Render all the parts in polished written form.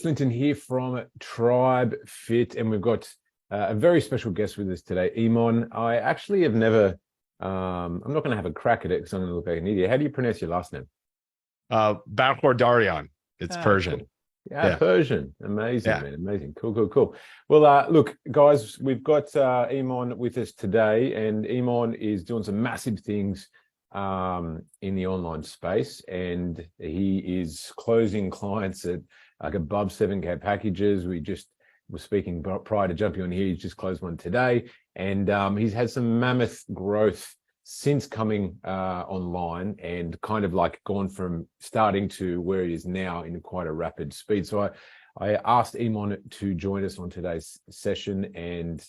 Linton here from Tribe Fit, and we've got a very special guest with us today, Eamon. I actually have never, I'm not going to have a crack at it because I'm going to look like an idiot. How do you pronounce your last name? Balkor Daryan. It's Persian. Cool. Yeah, Persian. Amazing, Yeah. man. Amazing. Cool. Well, look, guys, we've got Eamon with us today, and Eamon is doing some massive things in the online space, and he is closing clients at like above 7K packages. We just were speaking prior to jumping on here. He's just closed one today, and he's had some mammoth growth since coming online, and kind of like gone from starting to where he is now in quite a rapid speed. So I asked Eamon to join us on today's session and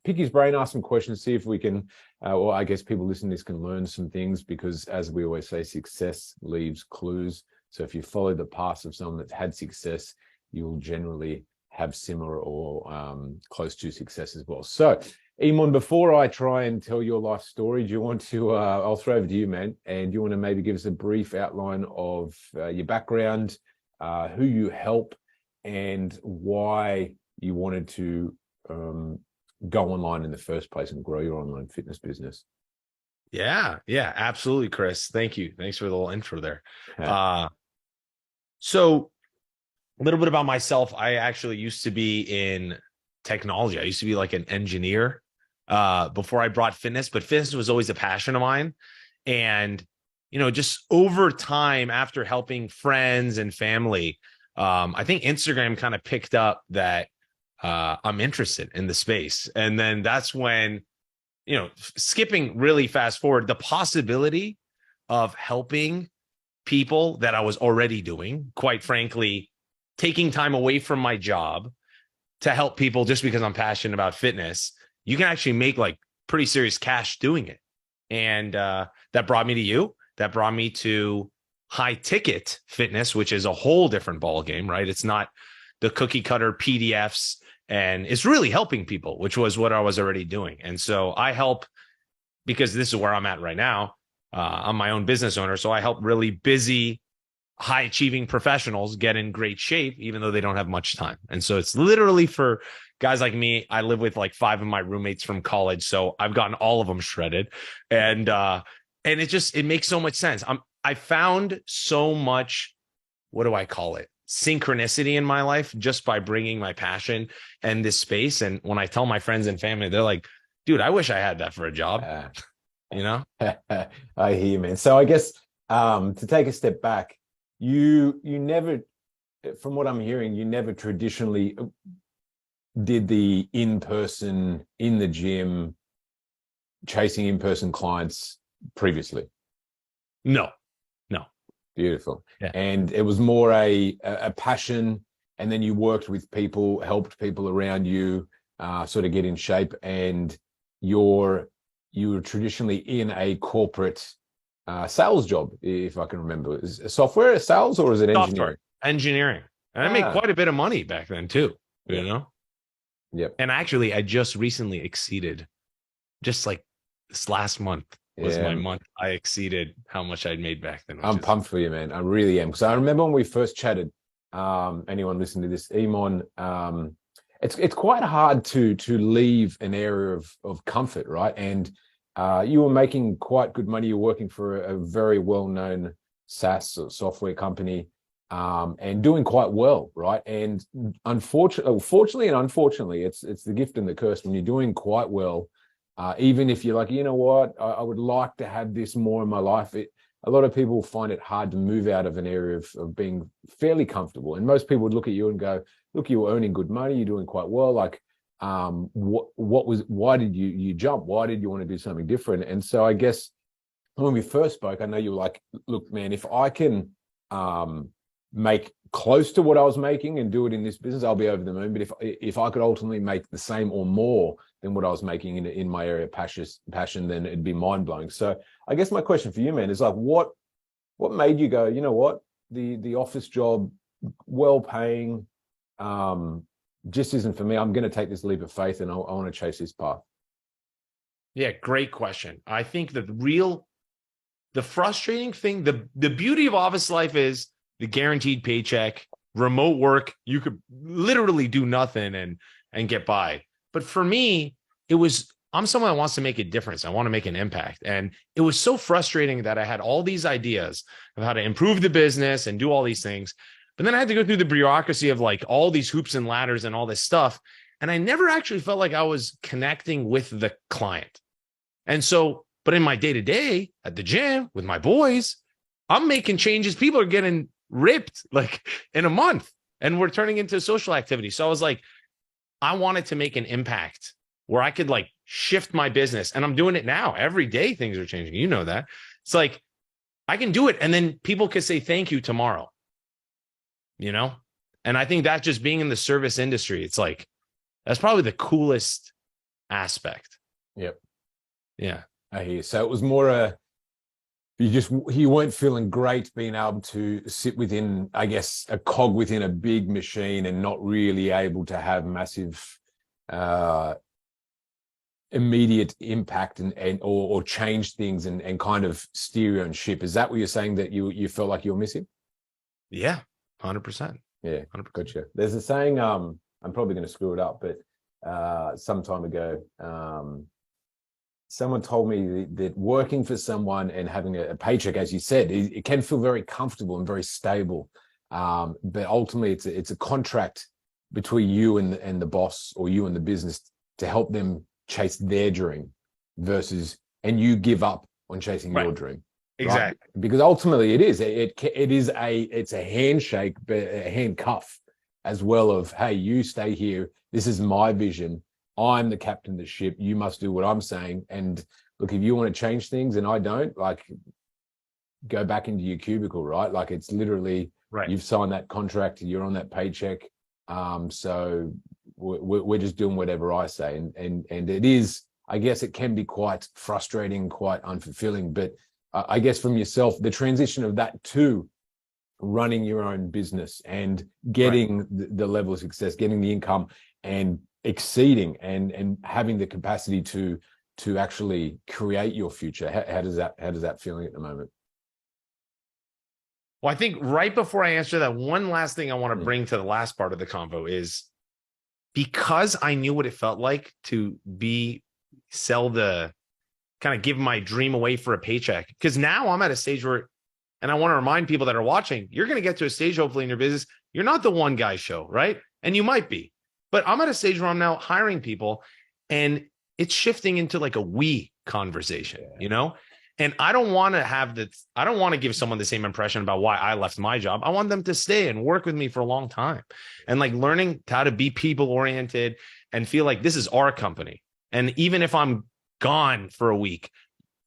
pick his brain, ask some questions, see if we can, or I guess people listening to this can learn some things, because as we always say, success leaves clues. So if you follow the path of someone that's had success, you'll generally have similar or close to success as well. So Eamon, before I try and tell your life story, do you want to, I'll throw over to you, man, and do you want to maybe give us a brief outline of your background, who you help, and why you wanted to go online in the first place and grow your online fitness business? Yeah, absolutely, Chris. Thank you. Thanks for the little intro there. Okay. So a little bit about myself. I actually used to be in technology. I used to be like an engineer before I brought fitness, but fitness was always a passion of mine. And, just over time, after helping friends and family, I think Instagram kind of picked up that I'm interested in the space. And then that's when, skipping really fast forward, the possibility of helping people that I was already doing, quite frankly, taking time away from my job to help people just because I'm passionate about fitness, you can actually make like pretty serious cash doing it. And that brought me to you. That brought me to high ticket fitness, which is a whole different ball game, right? It's not the cookie cutter PDFs, and it's really helping people, which was what I was already doing. And so I help, because this is where I'm at right now. I'm my own business owner. So I help really busy, high achieving professionals get in great shape, even though they don't have much time. And so it's literally for guys like me. I live with like 5 of my roommates from college, so I've gotten all of them shredded, and it makes so much sense. I found so much, what do I call it, synchronicity in my life just by bringing my passion and this space. And when I tell my friends and family, they're like, dude, I wish I had that for a job. I hear you, man. So I guess to take a step back, you never, from what I'm hearing, you never traditionally did the in-person, in the gym, chasing in-person clients previously. No. Beautiful. Yeah. And it was more a passion, and then you worked with people, helped people around you sort of get in shape, and you were traditionally in a corporate sales job, if I can remember. Is it software sales, or is it engineering? Software engineering. And I made quite a bit of money back then too, Yep. And actually, I just recently exceeded, just like this last month was my month. I exceeded how much I'd made back then. I'm pumped for you, man. I really am. Because I remember when we first chatted, anyone listening to this, Eamon, it's quite hard to leave an area of comfort, right? And you were making quite good money. You're working for a very well-known SaaS software company, and doing quite well, right? And fortunately and unfortunately, it's the gift and the curse. When you're doing quite well, even if you're like, you know what, I would like to have this more in my life, a lot of people find it hard to move out of an area of being fairly comfortable. And most people would look at you and go, look, you were earning good money, you're doing quite well. Like, why did you jump? Why did you want to do something different? And so I guess when we first spoke, I know you were like, look, man, if I can make close to what I was making and do it in this business, I'll be over the moon. But if I could ultimately make the same or more than what I was making in my area of passion, then it'd be mind blowing. So I guess my question for you, man, is like, what made you go, you know what, the office job, well paying, just isn't for me. I'm going to take this leap of faith, and I want to chase this path. Yeah, great question. I think that the frustrating thing, the beauty of office life is the guaranteed paycheck, remote work, you could literally do nothing and get by. But for me, it was, I'm someone that wants to make a difference. I want to make an impact. And it was so frustrating that I had all these ideas of how to improve the business and do all these things. But then I had to go through the bureaucracy of like all these hoops and ladders and all this stuff. And I never actually felt like I was connecting with the client. And so, but in my day to day at the gym with my boys, I'm making changes. People are getting ripped like in a month, and we're turning into social activity. So I was like, I wanted to make an impact where I could like shift my business. And I'm doing it now. Every day things are changing. You know that. It's like I can do it. And then people could say thank you tomorrow. You know? And I think that just being in the service industry, it's like, that's probably the coolest aspect. Yep. Yeah. I hear. So it was more you weren't feeling great being able to sit within, I guess, a cog within a big machine and not really able to have massive immediate impact or change things and kind of steer your own ship. Is that what you're saying that you felt like you were missing? Yeah, 100%. Yeah, 100%. Gotcha. There's a saying, I'm probably going to screw it up, but some time ago, someone told me that working for someone and having a paycheck, as you said, it can feel very comfortable and very stable. But ultimately, it's a contract between you and the boss, or you and the business, to help them chase their dream and you give up on chasing your dream. Exactly. Right? Because ultimately it's a handshake, but a handcuff as well of, hey, you stay here. This is my vision. I'm the captain of the ship. You must do what I'm saying. And look, if you want to change things and I don't, like, go back into your cubicle, right? Like, it's literally, you've signed that contract, you're on that paycheck. So we're just doing whatever I say. And it is, I guess it can be quite frustrating, quite unfulfilling, but I guess from yourself, the transition of that to running your own business and getting the level of success, getting the income and exceeding and having the capacity to actually create your future. How does that feeling at the moment? Well, I think right before I answer that, one last thing I want to bring to the last part of the convo is, because I knew what it felt like to kind of give my dream away for a paycheck. Because now I'm at a stage where, and I want to remind people that are watching, you're going to get to a stage, hopefully, in your business, you're not the one guy show, right? And you might be, but I'm at a stage where I'm now hiring people, and it's shifting into like a we conversation, you know? And I don't want to give someone the same impression about why I left my job. I want them to stay and work with me for a long time, and like learning how to be people oriented and feel like this is our company. And even if I'm gone for a week,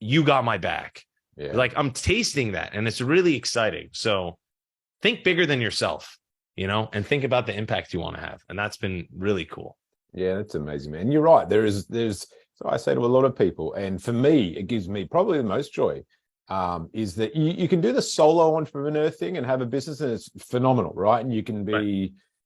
you got my back. Yeah. Like, I'm tasting that, and it's really exciting. So think bigger than yourself, you know, and think about the impact you want to have. And that's been really cool. Yeah, that's amazing, man. You're right. There's so I say to a lot of people, and for me, it gives me probably the most joy, is that you can do the solo entrepreneur thing and have a business, and it's phenomenal, right? And you can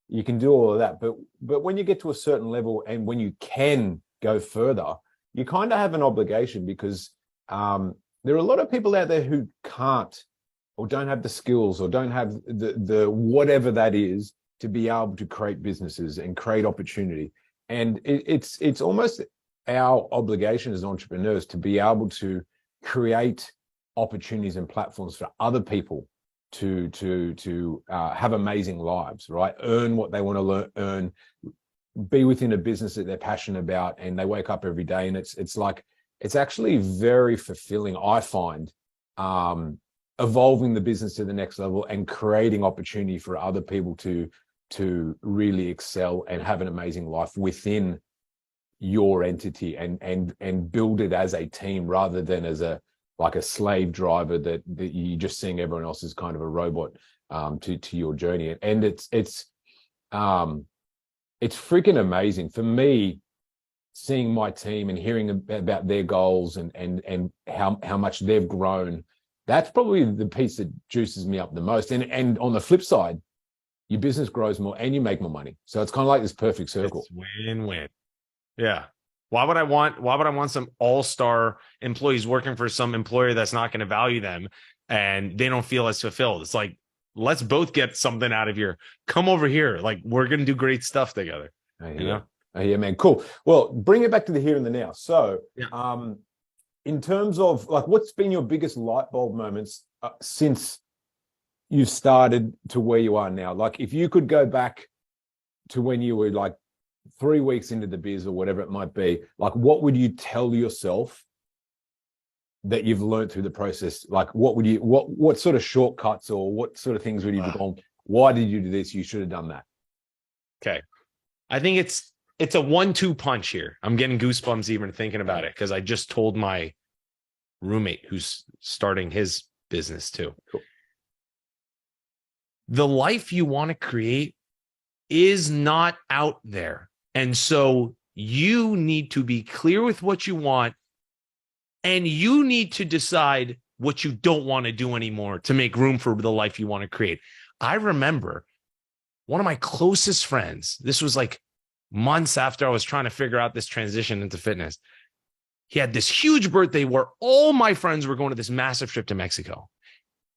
you can do all of that. But when you get to a certain level and when you can go further, you kind of have an obligation, because there are a lot of people out there who can't, or don't have the skills, or don't have the whatever that is, to be able to create businesses and create opportunity. And it's almost our obligation as entrepreneurs to be able to create opportunities and platforms for other people to have amazing lives, right? Earn what they want to earn, be within a business that they're passionate about, and they wake up every day, and it's actually very fulfilling, I find, evolving the business to the next level and creating opportunity for other people to really excel and have an amazing life within your entity, and build it as a team, rather than as a slave driver that you're just seeing everyone else as kind of a robot to your journey. And it's freaking amazing for me, seeing my team and hearing about their goals and how much they've grown. That's probably the piece that juices me up the most. And on the flip side, your business grows more and you make more money. So it's kind of like this perfect circle. It's win-win. Yeah. Why would I want some all-star employees working for some employer that's not going to value them and they don't feel as fulfilled? It's like, let's both get something out of here. Come over here. Like, we're going to do great stuff together. I hear, man. Cool. Well, bring it back to the here and the now. So, in terms of like, what's been your biggest light bulb moments since you started to where you are now? Like, if you could go back to when you were like 3 weeks into the biz or whatever it might be, like, what would you tell yourself that you've learned through the process? Like, what sort of shortcuts or what sort of things would you be going, why did you do this? You should have done that. Okay. I think it's a 1-2 punch here. I'm getting goosebumps even thinking about it, because I just told my roommate who's starting his business too. Cool. The life you want to create is not out there. And so you need to be clear with what you want, and you need to decide what you don't want to do anymore to make room for the life you want to create. I remember one of my closest friends, this was like months after I was trying to figure out this transition into fitness. He had this huge birthday where all my friends were going to this massive trip to Mexico,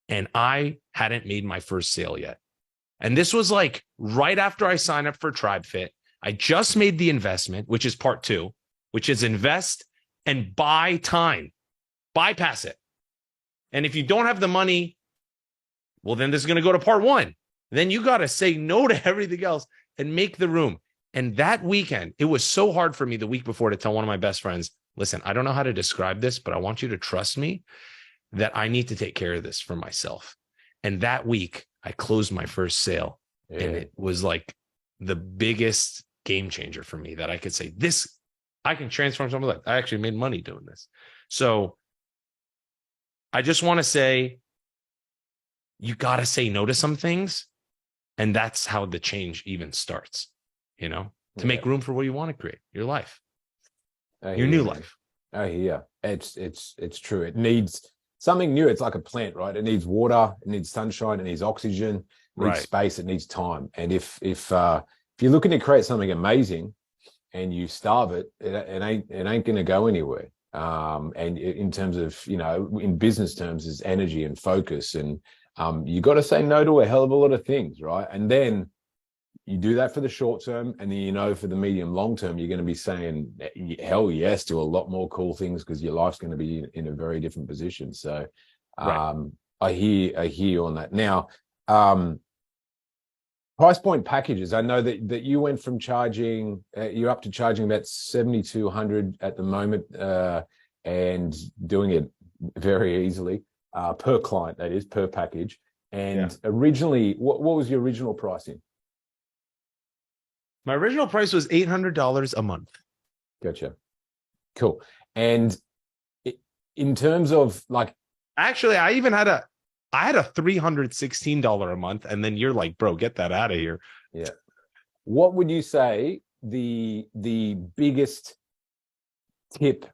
and I hadn't made my first sale yet. And this was like right after I signed up for Tribe Fit. I just made the investment, which is part 2, which is invest and buy time, bypass it. And if you don't have the money, well, then this is going to go to part 1. Then you got to say no to everything else and make the room. And that weekend, it was so hard for me the week before to tell one of my best friends, listen, I don't know how to describe this, but I want you to trust me that I need to take care of this for myself. And that week I closed my first sale, and it was like the biggest game changer for me, that I could say this, I can transform someone's life. I actually made money doing this. So I just want to say, you got to say no to some things. And that's how the change even starts, to make room for what you want to create, your life, your new life. Oh, yeah. It's true. It needs something new. It's like a plant, right? It needs water, it needs sunshine, it needs oxygen, it needs space, it needs time. And if you're looking to create something amazing and you starve it, it ain't going to go anywhere. And in terms of, in business terms, is energy and focus, and you got to say no to a hell of a lot of things, right? And then you do that for the short term, and then for the medium long term, you're going to be saying hell yes to a lot more cool things, because your life's going to be in a very different position. So I hear you on that. Now, price point packages. I know that you went from charging, you're up to charging about $7,200 at the moment, and doing it very easily per client, that is, per package. And originally, what was your original pricing? My original price was $800 a month. Gotcha. Cool. And in terms of like, actually, I had a $316 a month, and then you're like, bro, get that out of here. Yeah. What would you say the biggest tip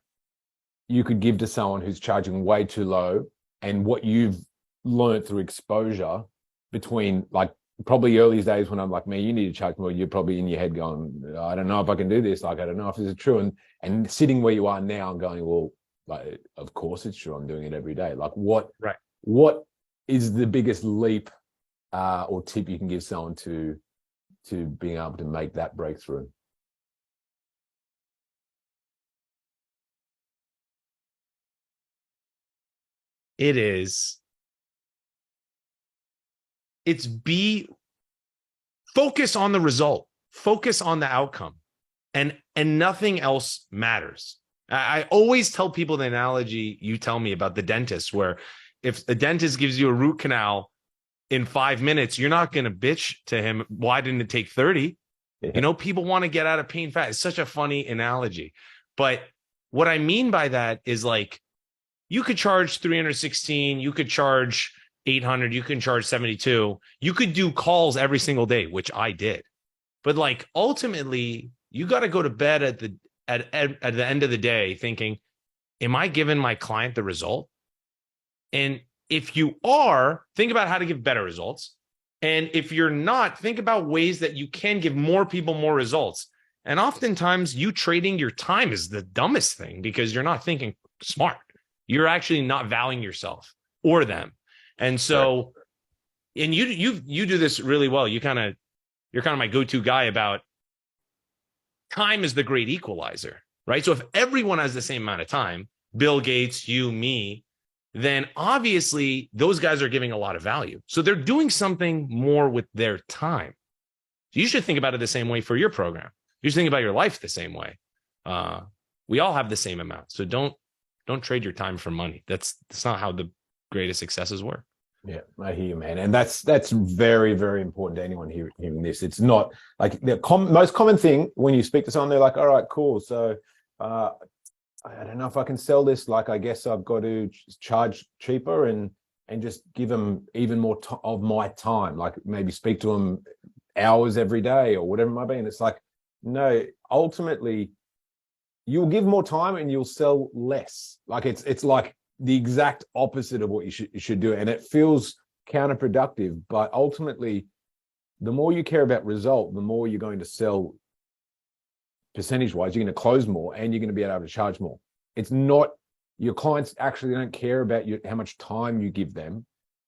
you could give to someone who's charging way too low, and what you've learned through exposure between, like, probably early days when I'm like, man, you need to charge more, you're probably in your head going, I don't know if I can do this. Like, I don't know if this is true. And sitting where you are now and going, well, like, of course it's true. I'm doing it every day. Like, what is the biggest leap or tip you can give someone to being able to make that breakthrough? Focus on the result, focus on the outcome, and nothing else matters. I always tell people the analogy you tell me about the dentist, where if the dentist gives you a root canal in 5 minutes, you're not going to bitch to him, why didn't it take 30? Yeah. People want to get out of pain fast. It's such a funny analogy. But what I mean by that is, like, you could charge 316, you could charge 800, you can charge 72. You could do calls every single day, which I did. But, like, ultimately, you got to go to bed at the end of the day thinking, am I giving my client the result? And if you are, think about how to give better results. And if you're not, think about ways that you can give more people more results. And oftentimes, you trading your time is the dumbest thing, because you're not thinking smart. You're actually not valuing yourself or them. And so and you do this really well. You're kind of my go-to guy about time is the great equalizer, right? So if everyone has the same amount of time, Bill Gates, you, me, then obviously those guys are giving a lot of value. So they're doing something more with their time. So you should think about it the same way for your program. You should think about your life the same way. We all have the same amount. So don't trade your time for money. That's not how the greatest successes work. Yeah, I hear you, man. And that's very, very important to anyone hearing this. It's not like the most common thing when you speak to someone, they're like, all right, cool. So I don't know if I can sell this. Like, I guess I've got to charge cheaper and just give them even more of my time, like maybe speak to them hours every day or whatever it might be. And it's like, no, ultimately you'll give more time and you'll sell less. Like it's like the exact opposite of what you should do. And it feels counterproductive, but ultimately the more you care about result, the more you're going to sell percentage wise. You're going to close more and you're going to be able to charge more. It's not, your clients actually don't care about how much time you give them.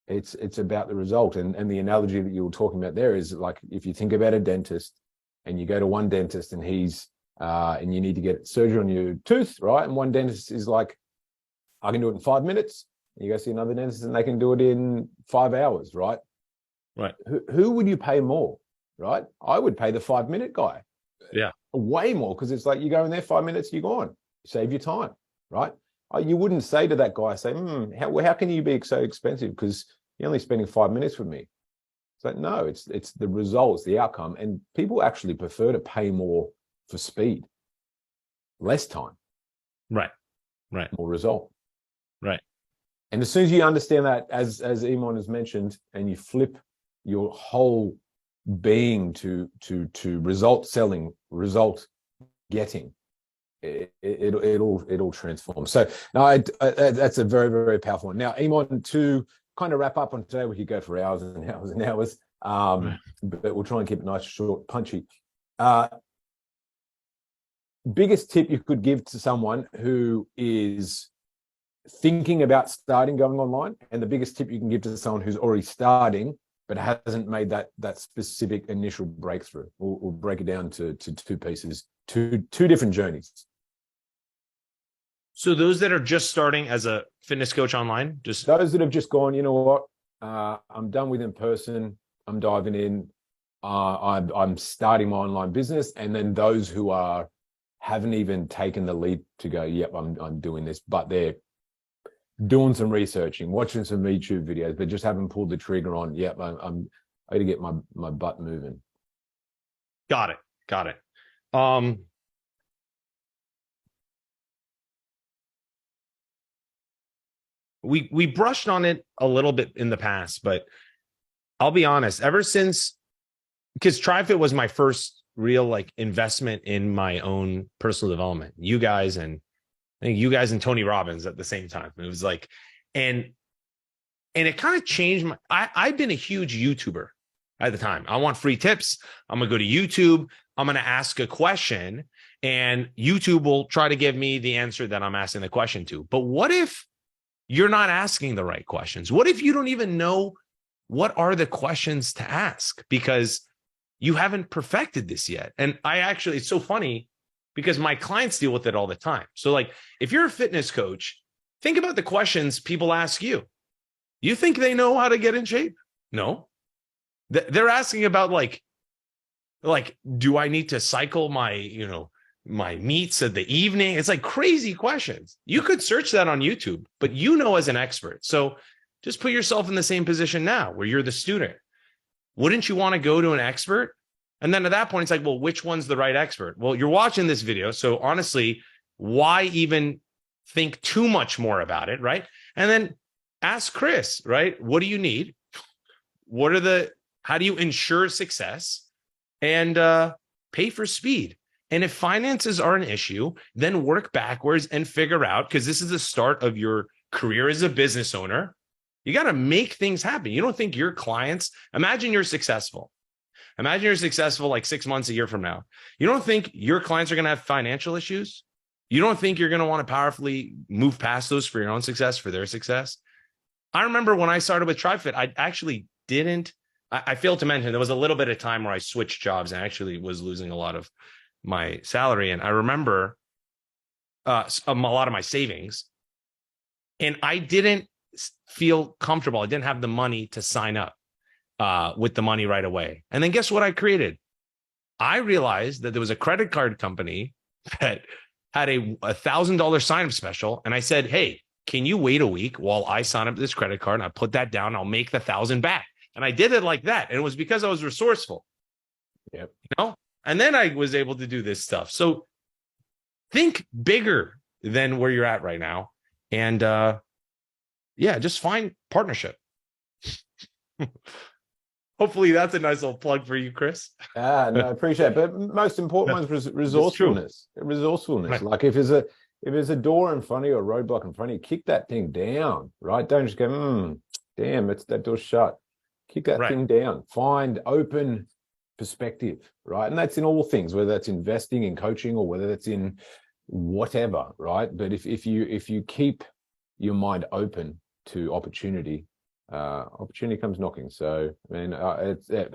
It's about the result. And the analogy that you were talking about there is like, if you think about a dentist and you go to one dentist and and you need to get surgery on your tooth, right? And one dentist is like, I can do it in 5 minutes. And you go see another dentist and they can do it in 5 hours, right? Right. Who would you pay more, right? I would pay the 5-minute guy. Yeah. Way more, because it's like you go in there 5 minutes, you're gone. Save your time, right? You wouldn't say to that guy, say, how can you be so expensive? Because you're only spending 5 minutes with me. It's like, no, it's the results, the outcome. And people actually prefer to pay more for speed, less time. Right. More result. Right. And as soon as you understand that, as Eamon has mentioned, and you flip your whole being to result selling, result getting, it'll transform. So now that's a very, very powerful one. Now, Eamon, to kind of wrap up on today, we could go for hours and hours and hours, but we'll try and keep it nice, short, punchy. Biggest tip you could give to someone who is thinking about starting going online, and the biggest tip you can give to someone who's already starting but hasn't made that specific initial breakthrough. We'll break it down to two pieces, two different journeys. So those that are just starting as a fitness coach online, just those that have just gone, you know what, I'm done with in person, I'm diving in, I'm starting my online business, and then those who haven't even taken the leap to go, yep, I'm doing this, but they're doing some researching, watching some YouTube videos, but just haven't pulled the trigger on, yep, I got to get my butt moving. Got it. We brushed on it a little bit in the past, but I'll be honest, ever since, because TriFit was my first real like investment in my own personal development. I think you guys and Tony Robbins at the same time. It was like, and it kind of changed I've been a huge YouTuber at the time. I want free tips. I'm going to go to YouTube. I'm going to ask a question and YouTube will try to give me the answer that I'm asking the question to. But what if you're not asking the right questions? What if you don't even know what are the questions to ask because you haven't perfected this yet? And it's so funny because my clients deal with it all the time. So like, if you're a fitness coach, think about the questions people ask you. You think they know how to get in shape? No. They're asking about like, do I need to cycle my meets at the evening? It's like crazy questions. You could search that on YouTube, but as an expert. So just put yourself in the same position now where you're the student. Wouldn't you want to go to an expert? And then at that point, it's like, well, which one's the right expert? Well, you're watching this video. So honestly, why even think too much more about it, right? And then ask Chris, right? What do you need? How do you ensure success? And pay for speed. And if finances are an issue, then work backwards and figure out, because this is the start of your career as a business owner. You got to make things happen. You don't think your clients, imagine you're successful like 6 months, a year from now. You don't think your clients are going to have financial issues? You don't think you're going to want to powerfully move past those for your own success, for their success? I remember when I started with TriFit, I actually I failed to mention there was a little bit of time where I switched jobs and actually was losing a lot of my salary. And I remember a lot of my savings, and I didn't feel comfortable. I didn't have the money to sign up with the money right away. And then guess what I created? I realized that there was a credit card company that had a $1,000 sign-up special. And I said, hey, can you wait a week while I sign up this credit card? And I put that down. I'll make the 1,000 back. And I did it like that. And it was because I was resourceful. Yep. You know? And then I was able to do this stuff. So think bigger than where you're at right now. And yeah, just find partnership. Hopefully that's a nice little plug for you, Chris. No, I appreciate it. But most important one's resourcefulness. Resourcefulness. Right. Like if there's a door in front of you, a roadblock in front of you, kick that thing down, right? Don't just go, damn, that door's shut. Kick that thing down. Find open perspective, right? And that's in all things, whether that's investing in coaching or whether that's in whatever, right? But if you keep your mind open to opportunity, opportunity comes knocking. So, I mean,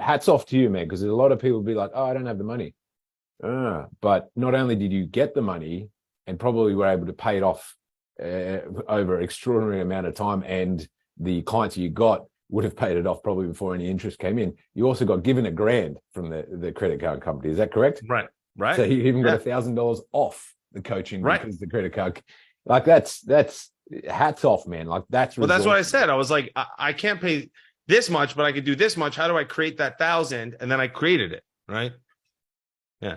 hats off to you, man, because there's a lot of people be like, oh, I don't have the money. But not only did you get the money and probably were able to pay it off over an extraordinary amount of time, and the clients you got would have paid it off probably before any interest came in. You also got given $1,000 from the credit card company. Is that correct? Right. So you even got $1,000 off the coaching because the credit card, like that's hats off, man. Like that's that's what I said. I was like, I can't pay this much, but I could do this much. How do I create that 1,000? And then I created it. Right. Yeah.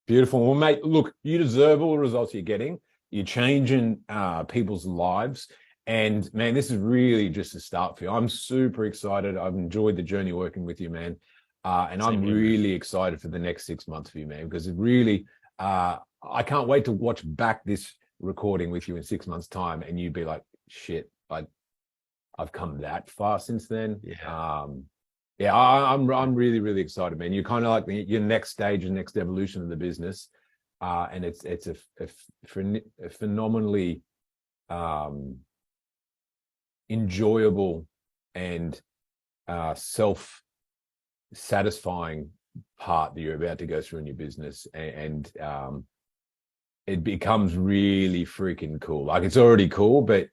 Beautiful. Well, mate, look, you deserve all the results you're getting. You're changing people's lives. And man, this is really just a start for you. I'm super excited. I've enjoyed the journey working with you, man. And I'm really excited for the next 6 months for you, man, because it really, I can't wait to watch back this recording with you in 6 months' time, and you'd be like, shit, I've come that far since then. I'm really, really excited, man. You're kind of like your next stage, your next evolution of the business. And it's a phenomenally enjoyable and self-satisfying part that you're about to go through in your business, and it becomes really freaking cool. Like it's already cool, but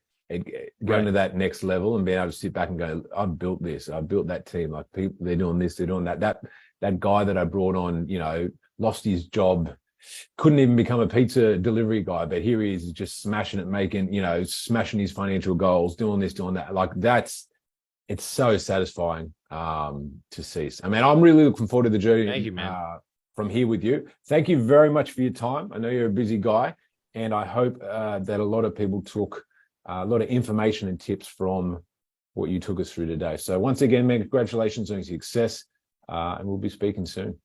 going to that next level and being able to sit back and go, I've built this, I've built that team. Like people, they're doing this, they're doing that. That guy that I brought on, lost his job, couldn't even become a pizza delivery guy, but here he is just smashing it, smashing his financial goals, doing this, doing that. Like it's so satisfying to see. I mean, I'm really looking forward to the journey. Thank you, man. From here with you. Thank you very much for your time. I know you're a busy guy, and I hope that a lot of people took a lot of information and tips from what you took us through today. So once again, man, congratulations on your success, and we'll be speaking soon.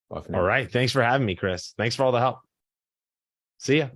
Bye for now. All right. Thanks for having me, Chris. Thanks for all the help. See ya.